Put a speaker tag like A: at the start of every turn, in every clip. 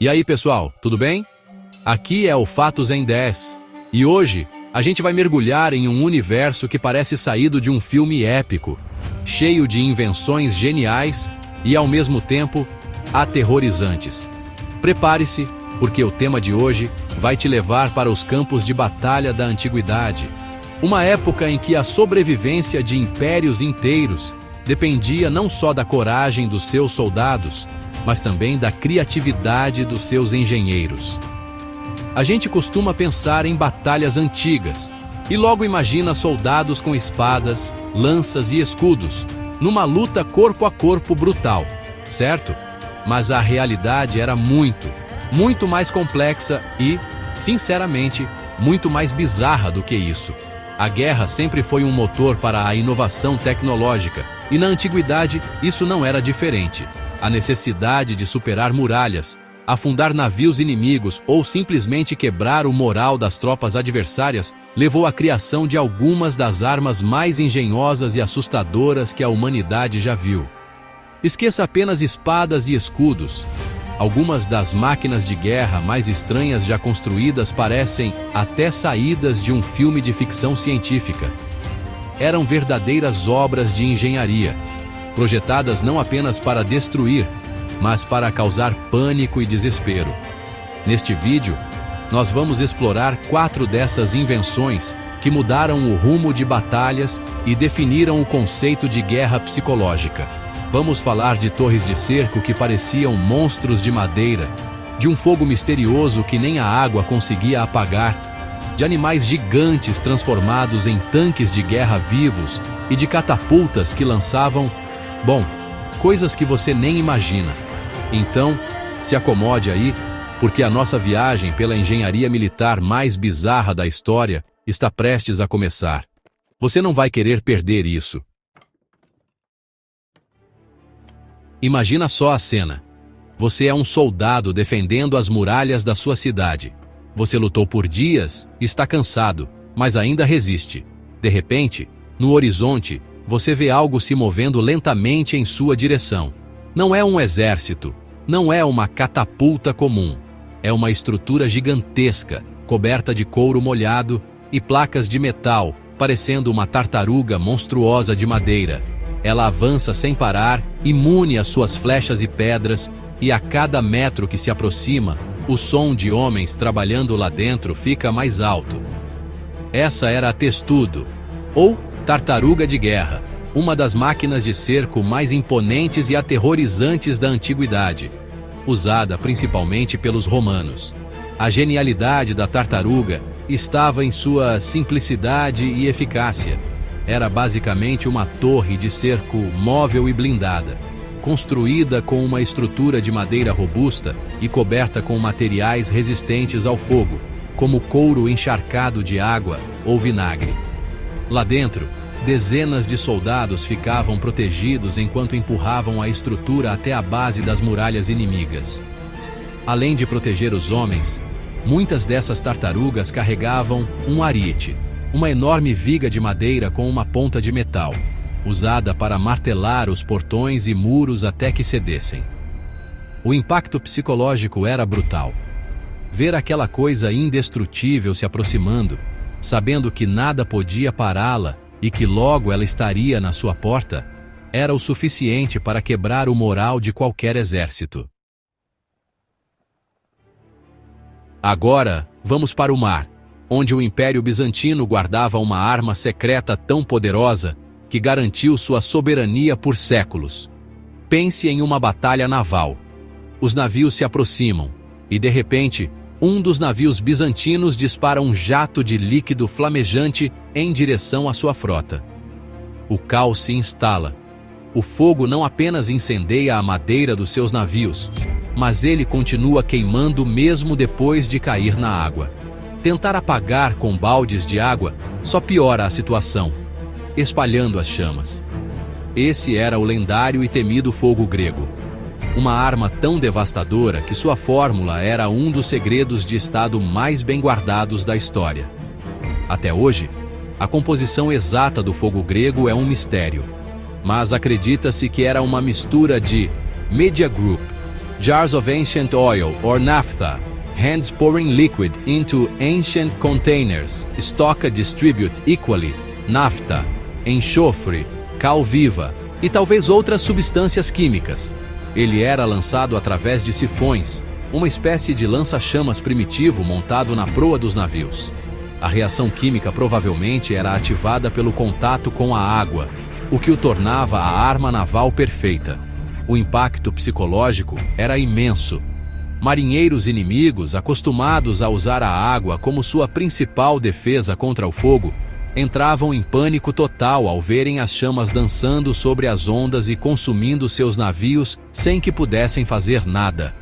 A: E aí, pessoal, tudo bem? Aqui é o Fatos em 10 e hoje a gente vai mergulhar em um universo que parece saído de um filme épico, cheio de invenções geniais e, ao mesmo tempo, aterrorizantes. Prepare-se, porque o tema de hoje vai te levar para os campos de batalha da antiguidade, uma época em que a sobrevivência de impérios inteiros dependia não só da coragem dos seus soldados, mas também da criatividade dos seus engenheiros. A gente costuma pensar em batalhas antigas e logo imagina soldados com espadas, lanças e escudos, numa luta corpo a corpo brutal, certo? Mas a realidade era muito mais complexa e, sinceramente, muito mais bizarra do que isso. A guerra sempre foi um motor para a inovação tecnológica, e na antiguidade isso não era diferente. A necessidade de superar muralhas, afundar navios inimigos ou simplesmente quebrar o moral das tropas adversárias levou à criação de algumas das armas mais engenhosas e assustadoras que a humanidade já viu. Esqueça apenas espadas e escudos. Algumas das máquinas de guerra mais estranhas já construídas parecem até saídas de um filme de ficção científica. Eram verdadeiras obras de engenharia, projetadas não apenas para destruir, mas para causar pânico e desespero. Neste vídeo, nós vamos explorar 4 dessas invenções que mudaram o rumo de batalhas e definiram o conceito de guerra psicológica. Vamos falar de torres de cerco que pareciam monstros de madeira, de um fogo misterioso que nem a água conseguia apagar, de animais gigantes transformados em tanques de guerra vivos e de catapultas que lançavam, coisas que você nem imagina. Então, se acomode aí, porque a nossa viagem pela engenharia militar mais bizarra da história está prestes a começar. Você não vai querer perder isso. Imagina só a cena. Você é um soldado defendendo as muralhas da sua cidade. Você lutou por dias, está cansado, mas ainda resiste. De repente, no horizonte, você vê algo se movendo lentamente em sua direção. Não é um exército, não é uma catapulta comum. É uma estrutura gigantesca, coberta de couro molhado e placas de metal, parecendo uma tartaruga monstruosa de madeira. Ela avança sem parar, imune às suas flechas e pedras, e a cada metro que se aproxima, o som de homens trabalhando lá dentro fica mais alto. Essa era a Testudo, ou tartaruga de guerra, uma das máquinas de cerco mais imponentes e aterrorizantes da antiguidade, usada principalmente pelos romanos. A genialidade da tartaruga estava em sua simplicidade e eficácia. Era basicamente uma torre de cerco móvel e blindada, construída com uma estrutura de madeira robusta e coberta com materiais resistentes ao fogo, como couro encharcado de água ou vinagre. Lá dentro, dezenas de soldados ficavam protegidos enquanto empurravam a estrutura até a base das muralhas inimigas. Além de proteger os homens, muitas dessas tartarugas carregavam um ariete, uma enorme viga de madeira com uma ponta de metal, usada para martelar os portões e muros até que cedessem. O impacto psicológico era brutal. Ver aquela coisa indestrutível se aproximando, sabendo que nada podia pará-la e que logo ela estaria na sua porta, era o suficiente para quebrar o moral de qualquer exército. Agora, vamos para o mar, onde o Império Bizantino guardava uma arma secreta tão poderosa que garantiu sua soberania por séculos. Pense em uma batalha naval. Os navios se aproximam e, de repente, um dos navios bizantinos dispara um jato de líquido flamejante em direção à sua frota. O caos se instala. O fogo não apenas incendeia a madeira dos seus navios, mas ele continua queimando mesmo depois de cair na água. Tentar apagar com baldes de água só piora a situação, espalhando as chamas. Esse era o lendário e temido fogo grego. Uma arma tão devastadora que sua fórmula era um dos segredos de estado mais bem guardados da história. Até hoje, a composição exata do fogo grego é um mistério, mas acredita-se que era uma mistura de Media Group, Jars of ancient oil or naphtha, hands pouring liquid into ancient containers, stock distribute equally, naphtha, enxofre, cal viva e talvez outras substâncias químicas. Ele era lançado através de sifões, uma espécie de lança-chamas primitivo montado na proa dos navios. A reação química provavelmente era ativada pelo contato com a água, o que o tornava a arma naval perfeita. O impacto psicológico era imenso. Marinheiros inimigos, acostumados a usar a água como sua principal defesa contra o fogo, entravam em pânico total ao verem as chamas dançando sobre as ondas e consumindo seus navios sem que pudessem fazer nada.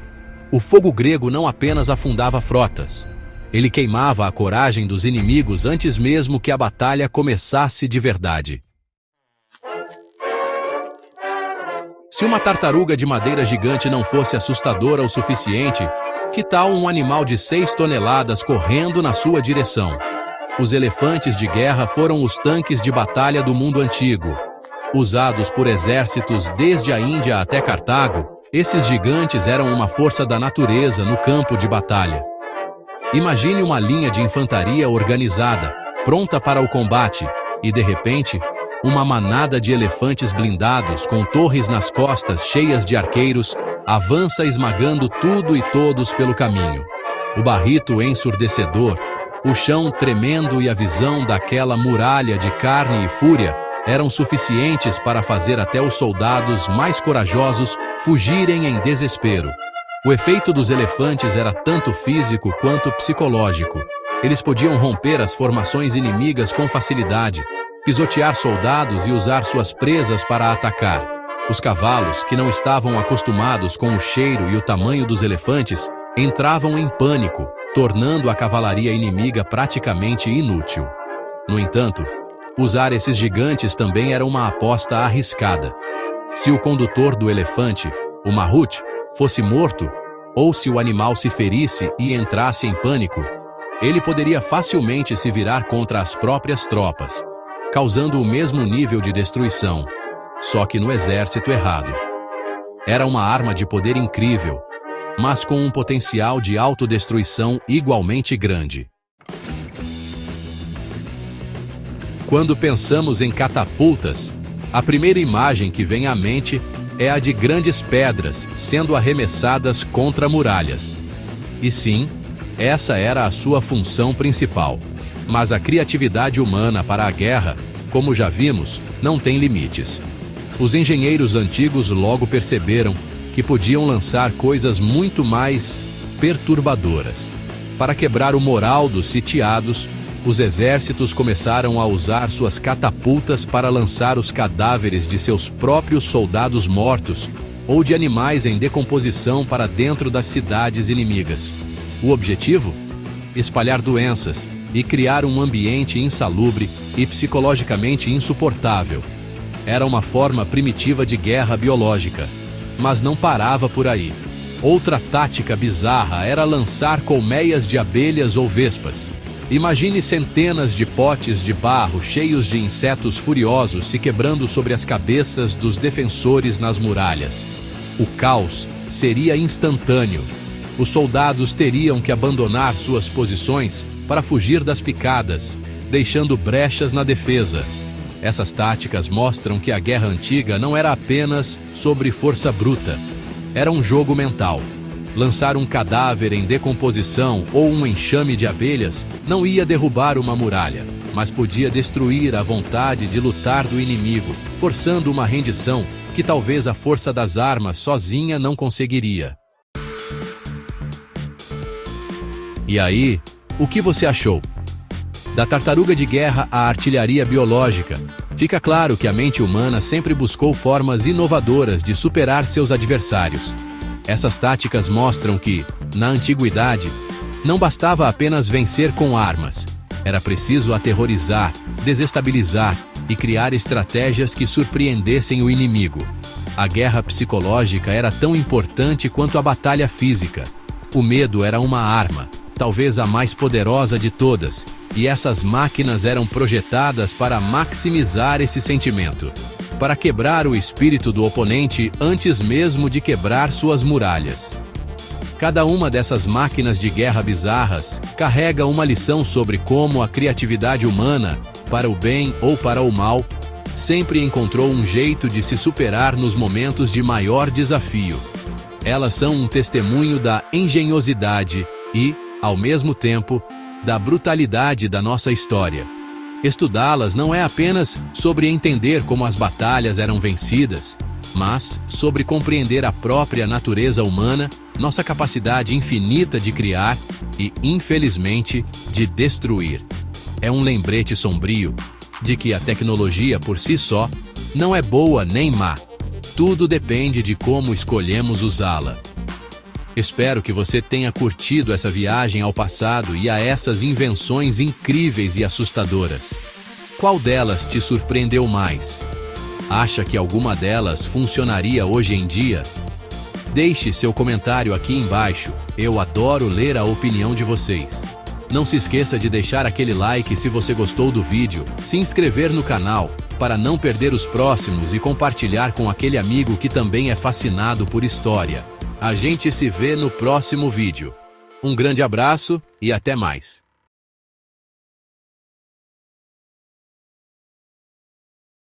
A: O fogo grego não apenas afundava frotas. Ele queimava a coragem dos inimigos antes mesmo que a batalha começasse de verdade. Se uma tartaruga de madeira gigante não fosse assustadora o suficiente, que tal um animal de 6 toneladas correndo na sua direção? Os elefantes de guerra foram os tanques de batalha do mundo antigo. Usados por exércitos desde a Índia até Cartago, esses gigantes eram uma força da natureza no campo de batalha. Imagine uma linha de infantaria organizada, pronta para o combate, e de repente, uma manada de elefantes blindados com torres nas costas cheias de arqueiros avança esmagando tudo e todos pelo caminho. O barrito ensurdecedor, o chão tremendo e a visão daquela muralha de carne e fúria eram suficientes para fazer até os soldados mais corajosos fugirem em desespero. O efeito dos elefantes era tanto físico quanto psicológico. Eles podiam romper as formações inimigas com facilidade, pisotear soldados e usar suas presas para atacar. Os cavalos, que não estavam acostumados com o cheiro e o tamanho dos elefantes, entravam em pânico, tornando a cavalaria inimiga praticamente inútil. No entanto, usar esses gigantes também era uma aposta arriscada. Se o condutor do elefante, o Mahut, fosse morto, ou se o animal se ferisse e entrasse em pânico, ele poderia facilmente se virar contra as próprias tropas, causando o mesmo nível de destruição, só que no exército errado. Era uma arma de poder incrível, mas com um potencial de autodestruição igualmente grande. Quando pensamos em catapultas, a primeira imagem que vem à mente é a de grandes pedras sendo arremessadas contra muralhas. E sim, essa era a sua função principal. Mas a criatividade humana para a guerra, como já vimos, não tem limites. Os engenheiros antigos logo perceberam que podiam lançar coisas muito mais perturbadoras. Para quebrar o moral dos sitiados, os exércitos começaram a usar suas catapultas para lançar os cadáveres de seus próprios soldados mortos ou de animais em decomposição para dentro das cidades inimigas. O objetivo? Espalhar doenças e criar um ambiente insalubre e psicologicamente insuportável. Era uma forma primitiva de guerra biológica, mas não parava por aí. Outra tática bizarra era lançar colmeias de abelhas ou vespas. Imagine centenas de potes de barro cheios de insetos furiosos se quebrando sobre as cabeças dos defensores nas muralhas. O caos seria instantâneo. Os soldados teriam que abandonar suas posições para fugir das picadas, deixando brechas na defesa. Essas táticas mostram que a guerra antiga não era apenas sobre força bruta. Era um jogo mental. Lançar um cadáver em decomposição ou um enxame de abelhas não ia derrubar uma muralha, mas podia destruir a vontade de lutar do inimigo, forçando uma rendição que talvez a força das armas sozinha não conseguiria. E aí, o que você achou? Da tartaruga de guerra à artilharia biológica, fica claro que a mente humana sempre buscou formas inovadoras de superar seus adversários. Essas táticas mostram que, na antiguidade, não bastava apenas vencer com armas. Era preciso aterrorizar, desestabilizar e criar estratégias que surpreendessem o inimigo. A guerra psicológica era tão importante quanto a batalha física. O medo era uma arma, talvez a mais poderosa de todas, e essas máquinas eram projetadas para maximizar esse sentimento. para quebrar o espírito do oponente antes mesmo de quebrar suas muralhas. Cada uma dessas máquinas de guerra bizarras carrega uma lição sobre como a criatividade humana, para o bem ou para o mal, sempre encontrou um jeito de se superar nos momentos de maior desafio. Elas são um testemunho da engenhosidade e, ao mesmo tempo, da brutalidade da nossa história. Estudá-las não é apenas sobre entender como as batalhas eram vencidas, mas sobre compreender a própria natureza humana, nossa capacidade infinita de criar e, infelizmente, de destruir. É um lembrete sombrio de que a tecnologia por si só não é boa nem má. Tudo depende de como escolhemos usá-la. Espero que você tenha curtido essa viagem ao passado e a essas invenções incríveis e assustadoras. Qual delas te surpreendeu mais? Acha que alguma delas funcionaria hoje em dia? Deixe seu comentário aqui embaixo. Eu adoro ler a opinião de vocês. Não se esqueça de deixar aquele like se você gostou do vídeo, se inscrever no canal para não perder os próximos e compartilhar com aquele amigo que também é fascinado por história. A gente se vê no próximo vídeo. Um grande abraço e até mais.